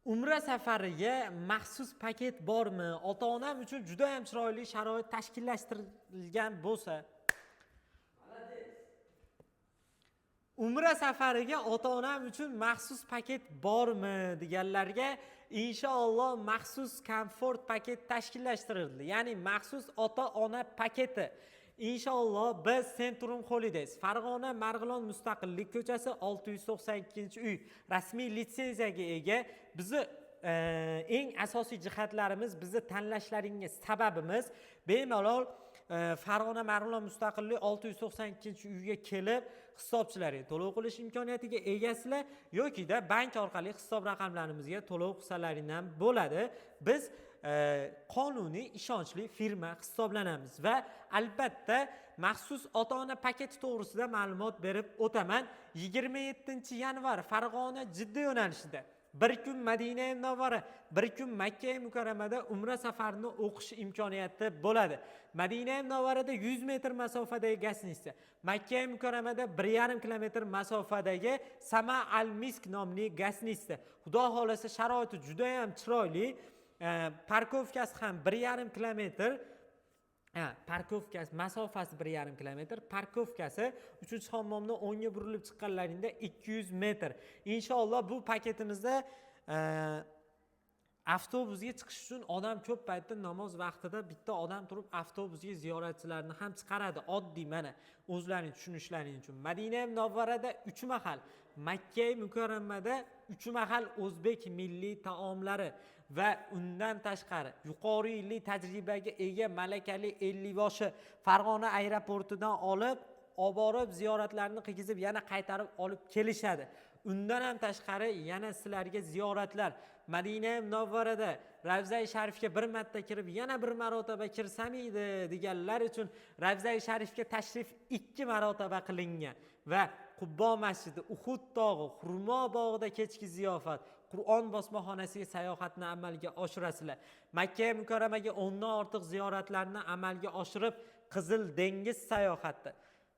Umra safariga maxsus paket bormi? Ota-onam uchun juda ham chiroyli sharoit tashkillashtirilgan bo'lsa, Umra safariga ota-onam uchun maxsus paket bormi deganlarga inshaalloh maxsus komfort paket tashkillashtirildi. Ya'ni maxsus ota-ona paketi. Inshaalloh biz Centrum Holidays, Farg'ona Marg'ilon Mustaqillik ko'chasi 692-uy rasmiy litsenziyaga ega. Bizi eng asosiy jihatlarimiz, bizni tanlashlaringiz sababimiz bemalol Farg'ona Marg'ilon Mustaqillik 692-uyga kelib hisobchilaringiz to'lov qilish imkoniyatiga egasizlar yoki-da bank orqali hisob raqamlarimizga to'lov qilsalaringiz ham bo'ladi. Biz qonuniy ishonchli firma hisoblanamiz va albatta maxsus ota-ona paketi to'g'risida ma'lumot berib o'taman. 27-yanvar Farg'ona Jidda yo'nalishida bir kun Madina Munavvara, bir kun Makka Mukarramada umra safarini o'qish imkoniyati bo'ladi. Madina Munavvarada 100 metr masofadagi Gasnitsa, Makka Mukarramada 1,5 kilometr masofadagi Sama al-Misk nomli Gasnitsa. Xudo xolasa sharoiti juda ham chiroyli. Parkovkasi ham 1,5 kilometr. Parkovkasi masofasi 1,5 kilometr, parkovkasi 3-hammomdan o'ngga burilib chiqqanlaringda 200 metr. Inshaalloh bu paketimizda avtobusga chiqish uchun odam ko'p paytda namoz vaqtida bitta odam turib avtobusga ziyoratchilarni ham chiqaradi. Oddiy mana o'zlaring tushunishlaring uchun. Madina Munavvarada 3 mahal, Makka Mukarramada 3 mahal o'zbek milliy taomlari va undan tashqari yuqori yillik tajribaga ega malakali 50 boshi Farg'ona aeroportidan olib borib ziyoratlarni qilgizib yana qaytarib olib kelishadi. Undan ham tashqari yana sizlarga ziyoratlar Madina Munavvarada Ravza-i Sharifga bir marta kirib yana bir marotaba kirsam edi deganlar uchun Ravza-i Sharifga tashrif 2 marotaba qilingan va Qubbo masjidi, Uhud tog'i, Xurmo bog'ida kechki ziyofat, Qur'on bosmaxonasiga sayohatni amalga oshirasizlar. Makka Mukarramaga 10 dan ortiq ziyoratlarni amalga oshirib, Qizil dengiz sayohati,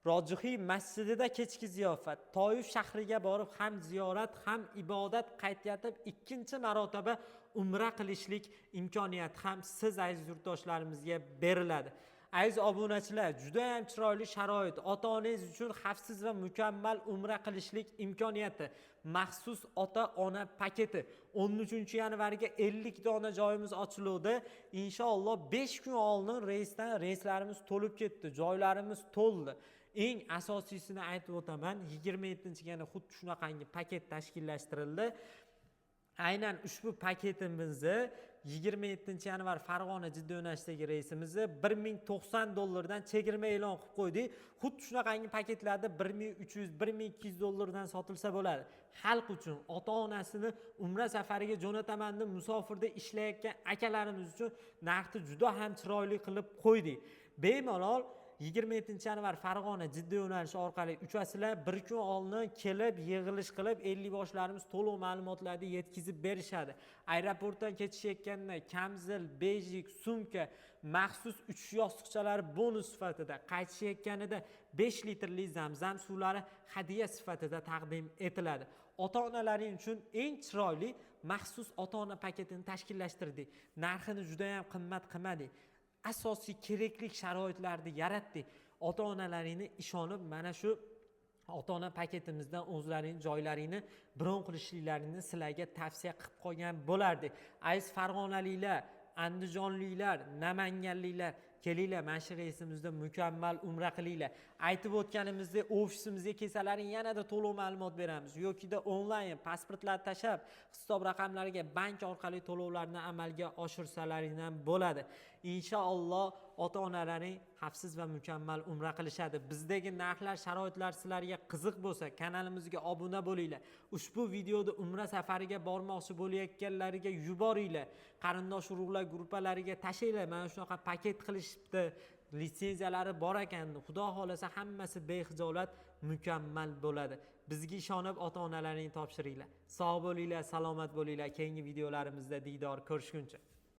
Rojihiy masjidida kechki ziyofat, Toyif shahriga borib ham ziyorat, ham ibodat qaytayotib 2 marotaba umra qilishlik imkoniyati ham siz aziz yurtdoshlarimizga beriladi. Aziz obunachilar, juda ham chiroyli sharoit, ota-onangiz uchun xavfsiz va mukammal umra qilishlik imkoniyati, maxsus ota-ona paketi. 13-yanvarga 50 dona joyimiz ochildi. Inshaalloh 5 kun oldin reyslarimiz to'lib ketdi, joylarimiz to'ldi. Eng asosiyini aytib o'taman, 27-yana xuddi shunaqangi paket tashkillashtirildi. Aynan ushbu paketimizni 27-yanvar Farg'ona Jidda yo'nalishidagi reysimizni $1090 chegirma e'lon qilib qo'ydik. Xuddi shunaqangi paketlarda $1300-1200 sotilsa bo'ladi. Xalq uchun, ota-onasini umra safariga jo'nataman deb musofirda ishlayotgan akalarimiz uchun narxni juda ham chiroyli qilib qo'ydik. Bemalol 27-yanvar Farg'ona Jidda yo'nalishi orqali uchasizlar bir kun oldin kelib yig'ilish qilib 50 boshlarimiz to'liq ma'lumotlarni yetkazib berishadi. Aeroportdan ketishayotganda kamzil, bejik, sumka, maxsus uchish yostiqchalari bonus sifatida, qaytishayotganida 5 litrli Zamzam suvlari hadiya sifatida taqdim etiladi. Ota-onalaring uchun eng chiroyli maxsus ota-ona paketini tashkillashtirdik. Narxini juda ham qimmat qilmadik. Asosiy kerakli sharoitlarni yaratdik. Ota-onalaringni ishonib mana shu ota-ona paketimizdan o'zlarining joylarini bron qilishliklarini sizlarga tavsiya qilib qo'ygan bo'lardik. Aziz farg'onaliklar, andijonliklar, namanganliklar, kelinglar mana shu reysimizda mukammal umra qilinglar. Aytib o'tganimizdek ofisimizga kelsalaring yanada to'liq ma'lumot beramiz. Yoki-da onlayn pasportlar tashab, hisob raqamlariga bank orqali to'lovlarni amalga oshirsalaring ham bo'ladi. Inshaalloh ota-onalaring xavfsiz va mukammal umra qilishadi. Bizdagi narxlar, sharoitlar sizlarga qiziq bo'lsa, kanalimizga obuna bo'linglar. Ushbu videoda umra safariga bormoqchi bo'layotganlarga yuboringlar. Qarindosh urug'lar guruhlariga tashinglar. Mana shunaqa paket qilishibdi. Litsenziyalari bor ekan. Xudo xolasa hammasi bexijolat mukammal bo'ladi. Bizga ishonib ota-onalaring topshiringlar. Sog' bo'linglar, salomat bo'linglar. Keyingi videolarimizda diydor ko'rishguncha.